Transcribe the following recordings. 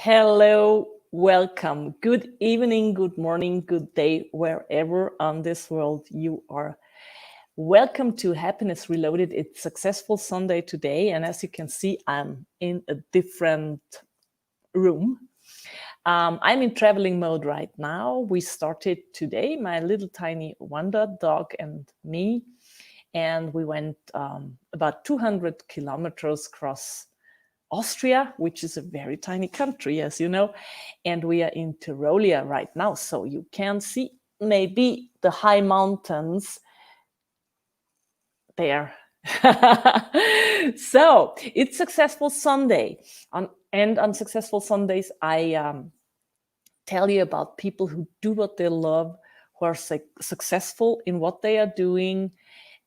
Hello, welcome. Good evening, good morning, good day, wherever on this world you are. Welcome to Happiness Reloaded. It's Successful Sunday today, and as you can see, I'm in a different room. I'm in traveling mode right now. We started today, my little tiny wonder dog and me, and we went about 200 kilometers across Austria, which is a very tiny country, as you know, and we are in Tyrolia right now, so you can see maybe the high mountains there. So it's Successful Sunday, and on Successful Sundays, I tell you about people who do what they love, who are successful in what they are doing,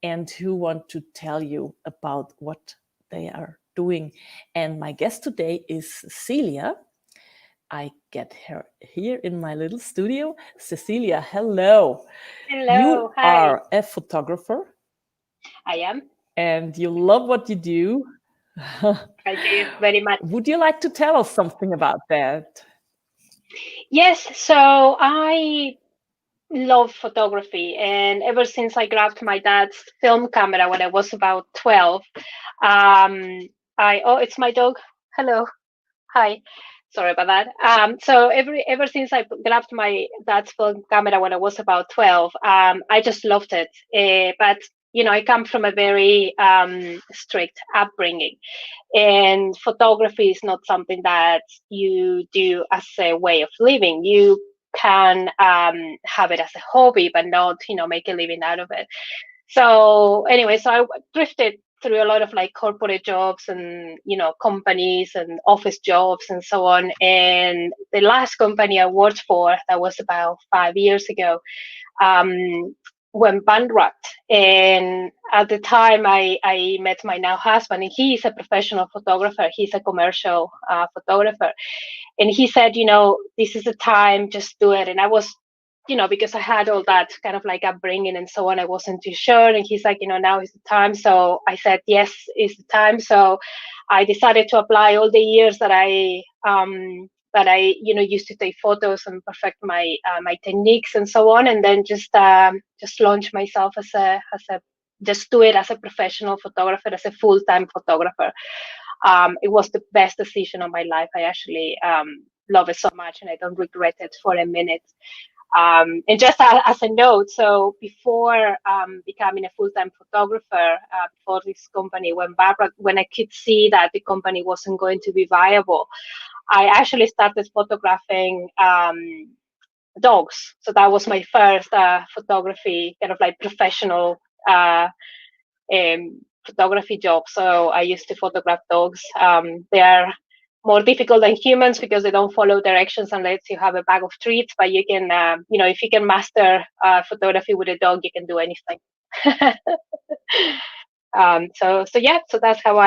and who want to tell you about what they are doing. And my guest today is Cecilia. I get her here in my little studio. Cecilia, hello. Hello, You hi. are a photographer I am. and you love what you do. I do very much. Would you like to tell us something about that? Yes, so I love photography, and ever since I grabbed my dad's film camera when I was about 12, it's my dog. Hello, hi. Sorry about that. So ever since I grabbed my dad's film camera when I was about 12, I just loved it. But I come from a very strict upbringing, and photography is not something that you do as a way of living. You can have it as a hobby, but not make a living out of it. So anyway, so I drifted through a lot of like corporate jobs and companies and office jobs and so on. And the last company I worked for, that was about 5 years ago, um, went bankrupt. And at the time, I met my now husband, and he is a professional photographer. He's a commercial photographer. And he said, this is the time, just do it. And I was, because I had all that kind of like upbringing and so on, I wasn't too sure. And he's like, now is the time. So I said, yes, it's the time. So I decided to apply all the years that I used to take photos and perfect my techniques and so on, and then just launch myself as a just do it as a professional photographer, as a full-time photographer. It was the best decision of my life. I actually love it so much, and I don't regret it for a minute. And just as a note, so before becoming a full-time photographer, before this company went bankrupt, when I could see that the company wasn't going to be viable, I actually started photographing dogs. So that was my first photography, kind of like professional photography job. So I used to photograph dogs. They are more difficult than humans because they don't follow directions unless you have a bag of treats. But you can, if you can master photography with a dog, you can do anything. So yeah, so that's how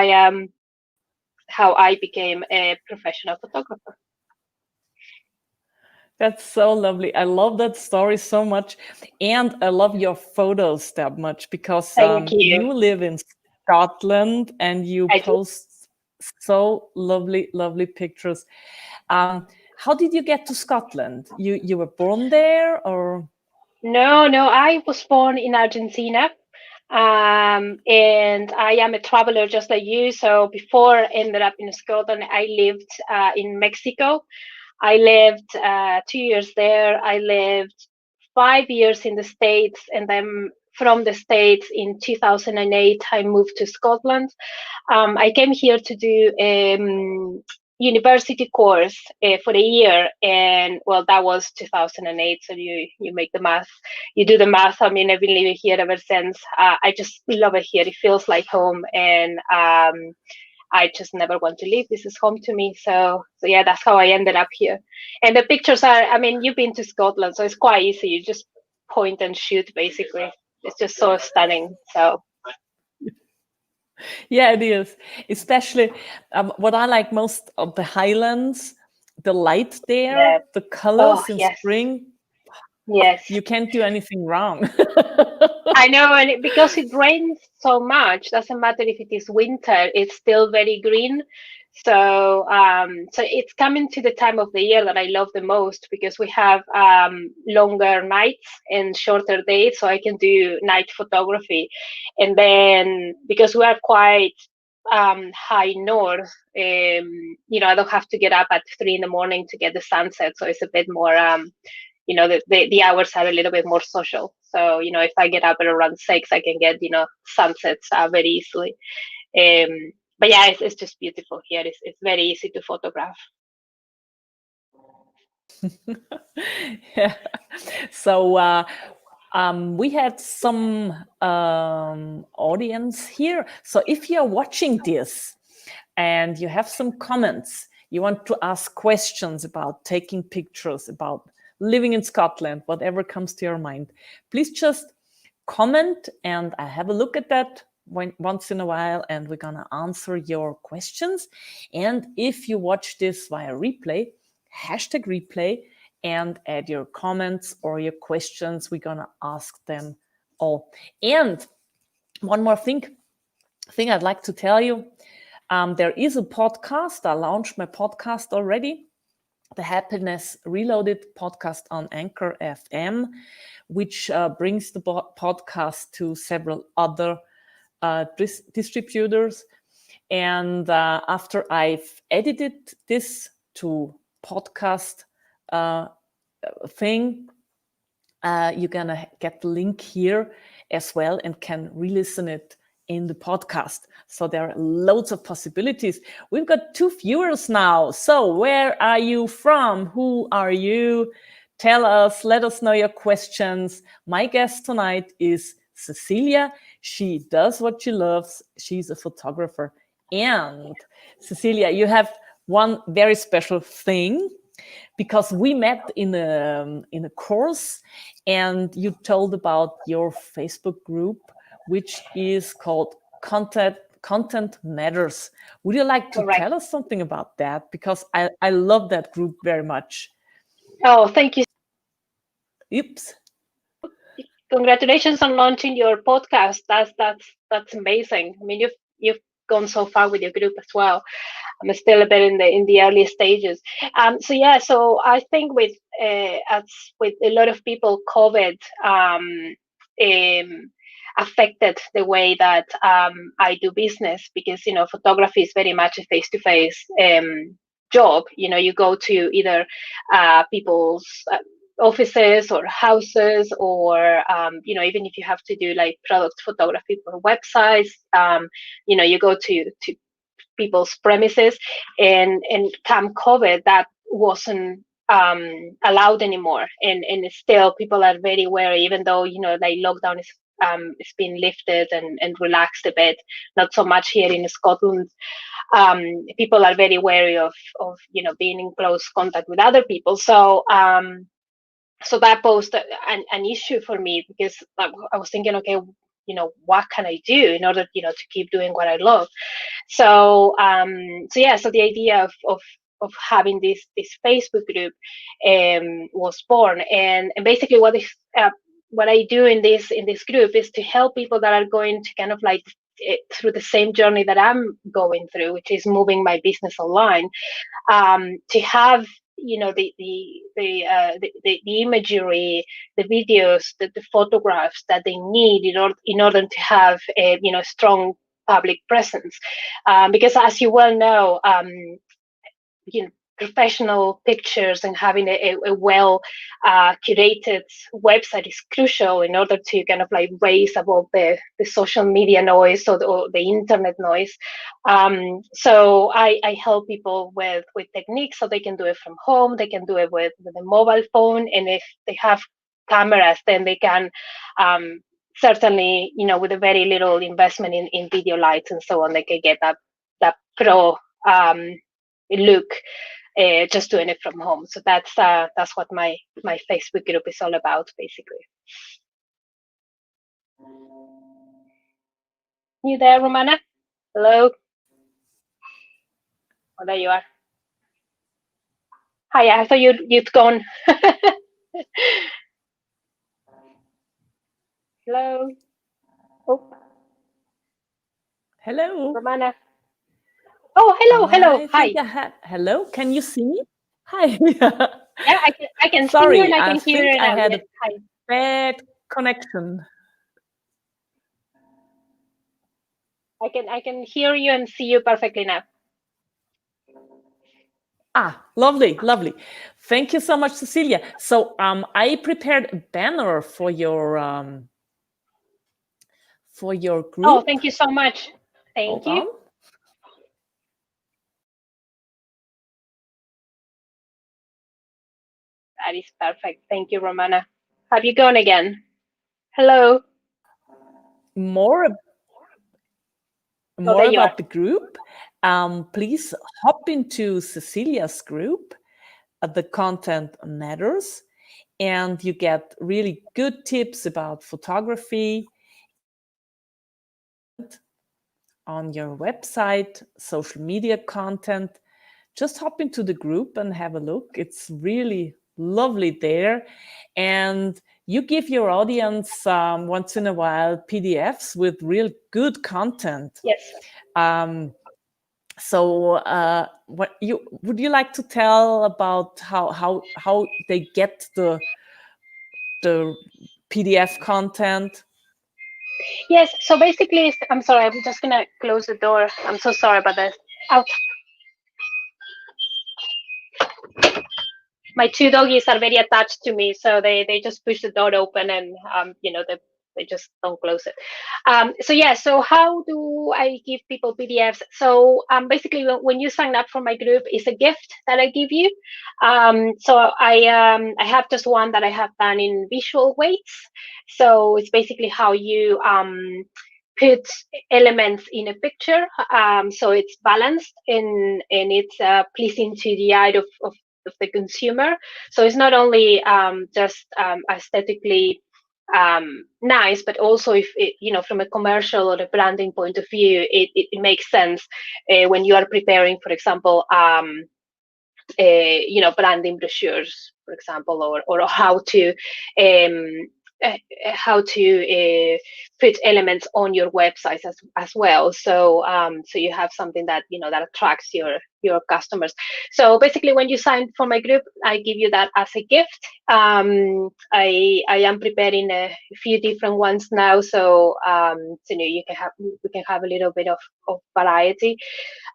I became a professional photographer. That's so lovely. I love that story so much. And I love your photos that much because Thank you. you live in Scotland and you I do. post so lovely, lovely pictures. How did you get to Scotland? You were born there or? No, I was born in Argentina. And I am a traveler just like you. So before I ended up in Scotland, I lived in Mexico. I lived 2 years there. I lived 5 years in the States, and then from the States in 2008, I moved to Scotland. I came here to do university course for a year, and well, that was 2008. So you make the math, you do the math. I mean, I've been living here ever since. I just love it here. It feels like home, and I just never want to leave. This is home to me. So yeah, that's how I ended up here. And the pictures are, I mean, you've been to Scotland, so it's quite easy. You just point and shoot, basically. It's just so stunning. So Yeah, it is. Especially what I like most of the Highlands, the light yeah. there, the Oh colors in yes, spring, yes. you can't do anything wrong. I know, and because it rains so much, doesn't matter if it is winter, it's still very green. So it's coming to the time of the year that I love the most because we have longer nights and shorter days, so I can do night photography. And then because we are quite high north, I don't have to get up at 3 in the morning to get the sunset, so it's a bit more. The hours are a little bit more social. So if I get up at around 6, I can get sunsets very easily. But yeah, it's just beautiful here. It's very easy to photograph. Yeah. So we had some audience here. So if you're watching this and you have some comments, you want to ask questions about taking pictures, about living in Scotland, whatever comes to your mind, please just comment and I have a look at that once in a while and we're going to answer your questions. And if you watch this via replay, hashtag replay and add your comments or your questions. We're going to ask them all. And one more thing I'd like to tell you. There is a podcast. I launched my podcast already, the Happiness Reloaded podcast on Anchor FM, which brings the podcast to several other distributors. And after I've edited this to podcast thing, you're gonna get the link here as well and can re-listen it in the podcast. So there are loads of possibilities. We've got 2 viewers now. So where are you from? Who are you? Tell us, let us know your questions. My guest tonight is Cecilia. She does what she loves. She's a photographer. And Cecilia, you have one very special thing because we met in a course and you told about your Facebook group, which is called Content Matters. Would you like to Correct. tell us something about that? Because I love that group very much. Oh, thank you. Oops. Congratulations on launching your podcast. That's amazing. I mean, you've gone so far with your group as well. I'm still a bit in the early stages. So yeah, so I think as with a lot of people, COVID um, affected the way that I do business because photography is very much a face-to-face job. You go to either people's offices or houses, or even if you have to do like product photography for websites, you go to people's premises, and come COVID, that wasn't allowed anymore, and still people are very wary, even though like lockdown is it's been lifted and relaxed a bit, not so much here in Scotland. People are very wary of being in close contact with other people, so that posed an issue for me because I was thinking, okay, what can I do in order to keep doing what I love. So the idea of having this Facebook group was born, and basically what I do in this group is to help people that are going to kind of like through the same journey that I'm going through, which is moving my business online, to have the imagery, the videos, the photographs that they need in order to have a strong public presence, because as you well know, you know professional pictures and having a well curated website is crucial in order to kind of like raise above the social media noise or the internet noise. So I help people with techniques so they can do it from home, they can do it with a mobile phone, and if they have cameras, then they can certainly, with a very little investment in video lights and so on, they can get that pro look, just doing it from home. So that's what my Facebook group is all about, basically. You there, Romana? Hello. Oh, there you are. Hi, I thought you'd gone. Hello. Oh, Hello. Romana. Oh, hello, hello. I think Hi. I had. Hello, can you see me? Hi. Yeah, I can see you and Sorry, I I can hear think you I now. had Yes. a Hi. bad connection. I can hear you and see you perfectly now. Ah, lovely, lovely. Thank you so much, Cecilia. So, I prepared a banner for your Oh, group. thank you so much. Thank Hold you. on. That is perfect. Thank you, Romana. Have you gone again? Hello. More Oh, there more you are. about the group. Please hop into Cecilia's group. The content matters, and you get really good tips about photography and content on your website, social media content. Just hop into the group and have a look. It's really lovely there. And you give your audience once in a while PDFs with real good content. Yes. Um, so, what you would you like to tell about how they get the PDF content? Yes. So basically, I'm sorry. I'm just gonna close the door. I'm so sorry about that. Out. My two doggies are very attached to me, so they just push the door open and they just don't close it. So yeah, so how do I give people PDFs? So basically, when you sign up for my group, it's a gift that I give you. So I have just one that I have done in visual weights. So it's basically how you put elements in a picture, so it's balanced and it's pleasing to the eye of the consumer. So it's not only just aesthetically nice, but also if it, from a commercial or a branding point of view, it makes sense when you are preparing, for example, branding brochures, for example, or um, uh, how to put elements on your websites as well. So you have something that that attracts your customers. So basically, when you sign for my group, I give you that as a gift. I am preparing a few different ones now, so you can have we can have a little bit of variety.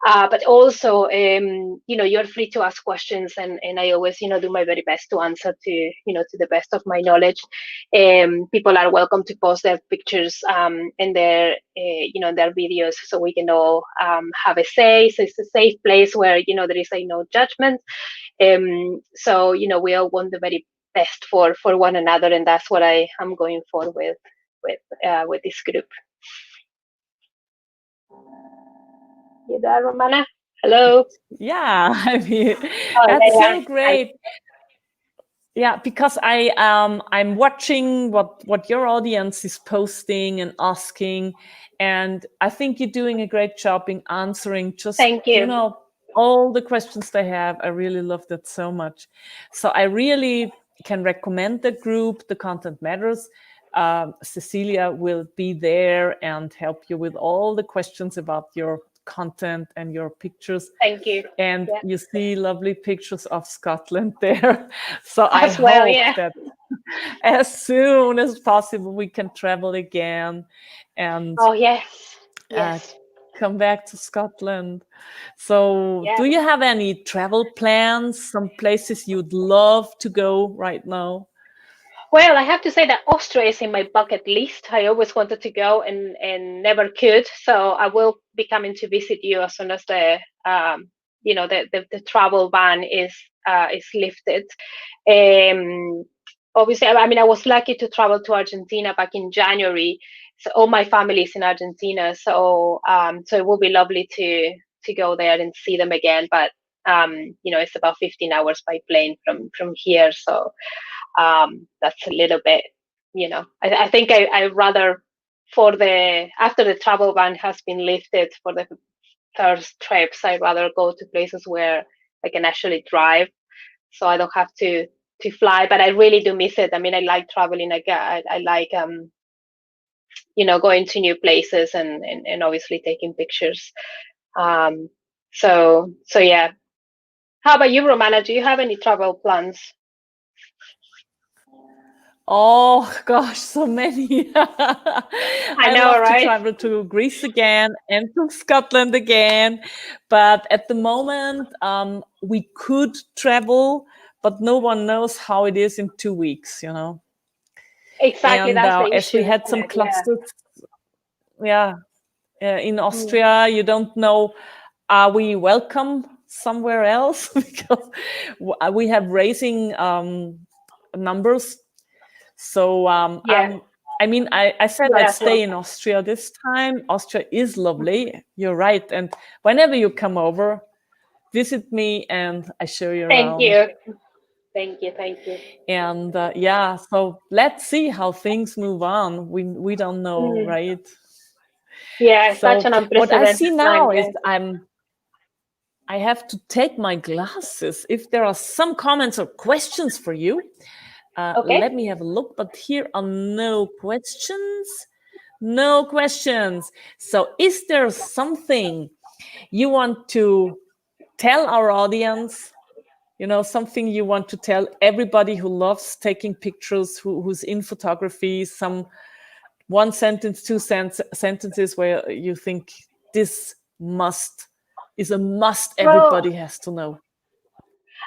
But also, you're free to ask questions, and I always, do my very best to answer to the best of my knowledge. People are welcome to post their pictures and their videos, so we can all have a say. So it's a safe place where there is no judgment. So we all want the very best for one another, and that's what I am going for with this group. You there, Romana? Hello. Yeah, I mean, Oh, there that's you are. so Hi. great. Yeah, because I'm watching what your audience is posting and asking, and I think you're doing a great job in answering just Thank you. all the questions they have. I really love that so much. So I really can recommend the group. The content matters. Cecilia will be there and help you with all the questions about your content and your pictures. Thank you. And Yeah. you see lovely pictures of Scotland there. So I As well, hope yeah. that as soon as possible we can travel again and Oh, yes. uh, Yes. come back to Scotland. So, Yeah. do you have any travel plans? Some places you'd love to go right now? Well, I have to say that Austria is in my bucket list. I always wanted to go and never could. So I will be coming to visit you as soon as the travel ban is lifted. Um, Obviously, I mean, I was lucky to travel to Argentina back in January. So all my family is in Argentina. So it will be lovely to go there and see them again. But it's about 15 hours by plane from here. So that's a little bit, I think I rather for the after the travel ban has been lifted for the first trips, I'd rather go to places where I can actually drive, so I don't have to fly. But I really do miss it. I mean, I like traveling. I like going to new places and obviously taking pictures. So yeah. How about you, Romana? Do you have any travel plans? Oh gosh, so many. I I know, love to right? travel to Greece again and to Scotland again. But at the moment, we could travel, but no one knows how it is in 2 weeks, you know. Exactly, And that's the as issue, we had isn't some it? Yeah. clusters, yeah, in Mm. Austria, you don't know, are we welcome somewhere else? Because we have raising numbers. So Yeah. I mean, I said Yeah, I'd as well. stay in Austria this time. Austria is lovely. You're right. And whenever you come over, visit me and I show you Thank around. you. Thank you. Thank you. And yeah, so let's see how things move on. We don't know, Mm. right? Yeah, it's such So an what I unprecedented see time. now is Yeah. I have to take my glasses. If there are some comments or questions for you, let Okay. me have a look. But here are no questions. No questions. So, is there something you want to tell our audience? You know, something you want to tell everybody who loves taking pictures, who's in photography, some one sentence, sentences where you think this must is a must Well, everybody has to know.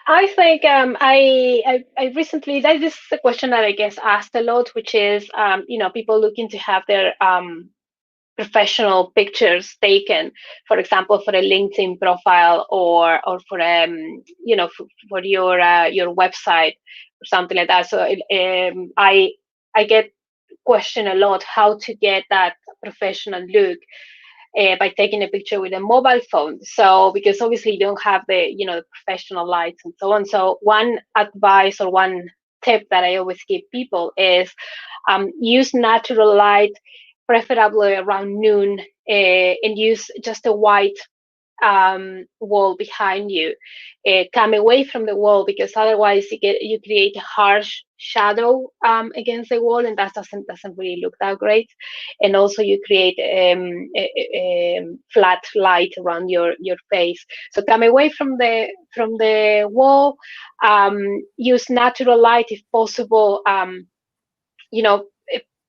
I think I recently that this is a question that I guess asked a lot, which is people looking to have their professional pictures taken, for example, for a LinkedIn profile or for for your website or something like that. So I get question a lot how to get that professional look by taking a picture with a mobile phone. So because obviously you don't have the professional lights and so on. So one advice or one tip that I always give people is use natural light, preferably around noon, and use just a white wall behind you. Come away from the wall because otherwise you create a harsh shadow against the wall, and that doesn't really look that great. And also you create flat light around your face. So come away from the wall. Use natural light if possible. You know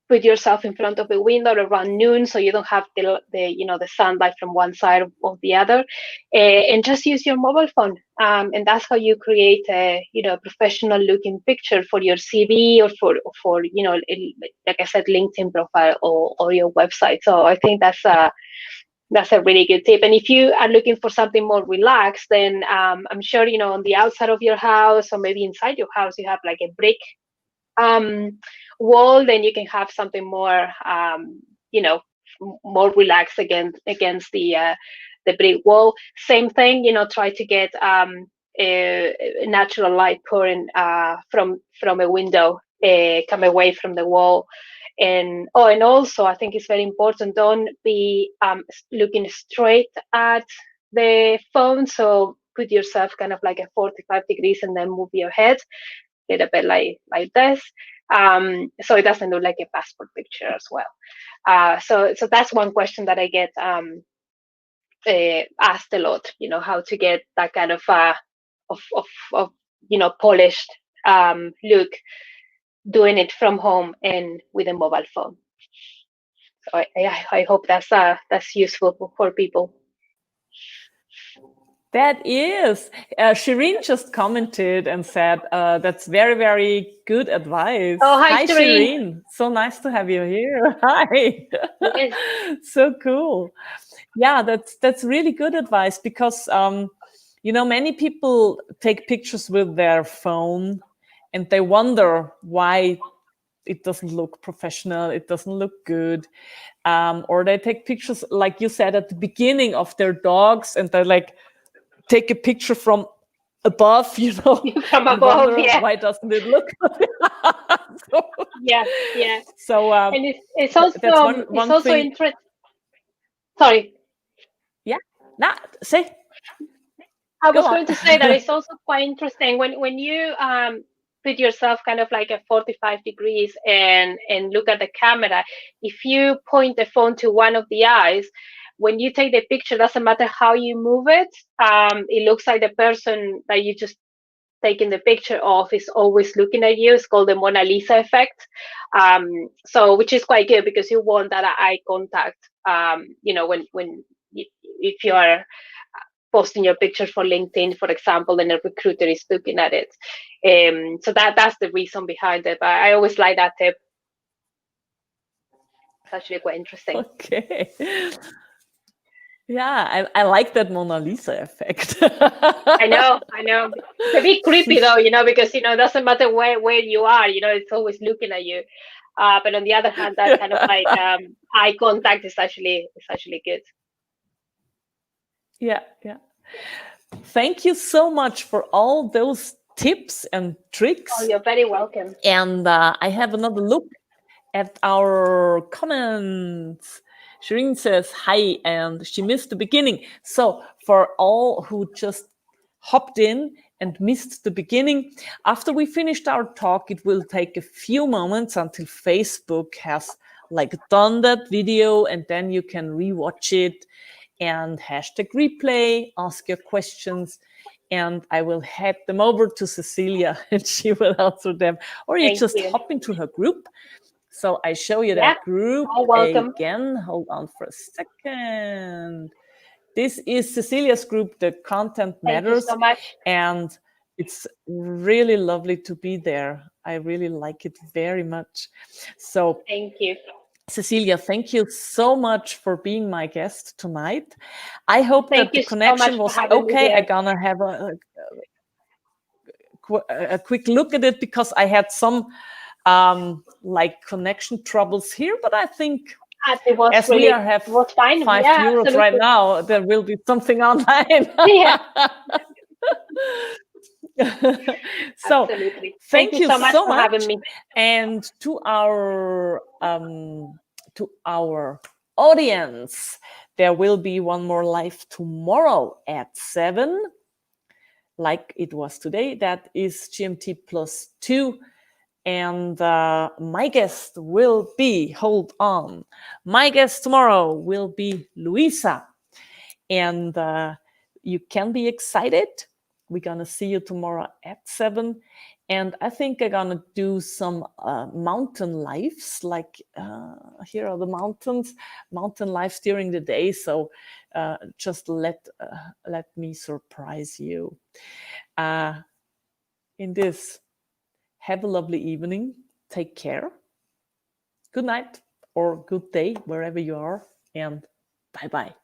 put yourself in front of the window around noon so you don't have the sunlight from one side of the other, and just use your mobile phone, and that's how you create a professional looking picture for your CV or for like I said, LinkedIn profile or your website. So I think that's a really good tip. And if you are looking for something more relaxed, then I'm sure on the outside of your house or maybe inside your house you have like a brick um, wall, then you can have something more, you know, more relaxed against the brick wall. Same thing, try to get a natural light pouring from a window, come away from the wall. And also I think it's very important, don't be looking straight at the phone. So put yourself kind of like a 45 degrees and then move your head little bit like this, so it doesn't look like a passport picture as well. So that's one question that I get asked a lot. How to get that kind of polished look, doing it from home and with a mobile phone. So I hope that's useful for people. That is. Shireen just commented and said, that's very, very good Oh, advice. hi, Hi, Shireen. Shireen. So nice to have you here. Hi. Yes. So cool. Yeah, that's really good advice because, many people take pictures with their phone and they wonder why it doesn't look professional, it doesn't look good. Or they take pictures, like you said at the beginning, of their dogs and they're like, take a picture from above, From and above, wonder yeah. why doesn't it look so, Yeah, yeah. so And it's also that's one it's one also thing. interesting. Sorry, Yeah, nah, say, I go was on. going to say that it's also quite interesting when you put yourself kind of like a 45 degrees and look at the camera. If you point the phone to one of the eyes, when you take the picture, doesn't matter how you move it, it looks like the person that you just taking the picture of is always looking at you. It's called the Mona Lisa effect. So which is quite good because you want that eye contact. When if you are posting your picture for LinkedIn, for example, and a recruiter is looking at it. So that's the reason behind it. But I always like that tip. It's actually quite interesting. Okay. Yeah, I like that Mona Lisa effect. I know, I know. It's a bit creepy though, because it doesn't matter where you are, it's always looking at you. But on the other hand, that kind of like eye contact is actually good. Yeah, yeah. Thank you so much for all those tips and Oh, tricks. you're very welcome. And I have another look at our comments. Shireen says hi, and she missed the beginning. So, for all who just hopped in and missed the beginning, after we finished our talk, it will take a few moments until Facebook has like done that video, and then you can rewatch it and hashtag replay, ask your questions, and I will head them over to Cecilia and she will answer them. Or you Thank just you. hop into her group. So I show you Yeah, that group all welcome. again. Hold on for a second. This is Cecilia's group, The Content Thank you Matters, so much. and it's really lovely to be there. I really like it very much. So, Thank you. Cecilia, thank you so much for being my guest tonight. I hope Thank that the you so much connection for was having me okay. I'm here. gonna have a quick look at it because I had some like connection troubles here, but I think It was as we really, are have it was fine. Yeah, €5 right absolutely. now, there will be something online. Yeah, So absolutely. Thank thank you you so much so for having much, me. and to our audience, there will be one more live tomorrow at 7, like it was today. That is GMT +2. And my guest will be, hold on, my guest tomorrow will be Luisa. And you can be excited. We're going to see you tomorrow at 7. And I think I'm going to do some mountain lives, like here are the mountain lives during the day. So just let me surprise you. In this, have a lovely evening. Take care. Good night or good day, wherever you are. And bye bye.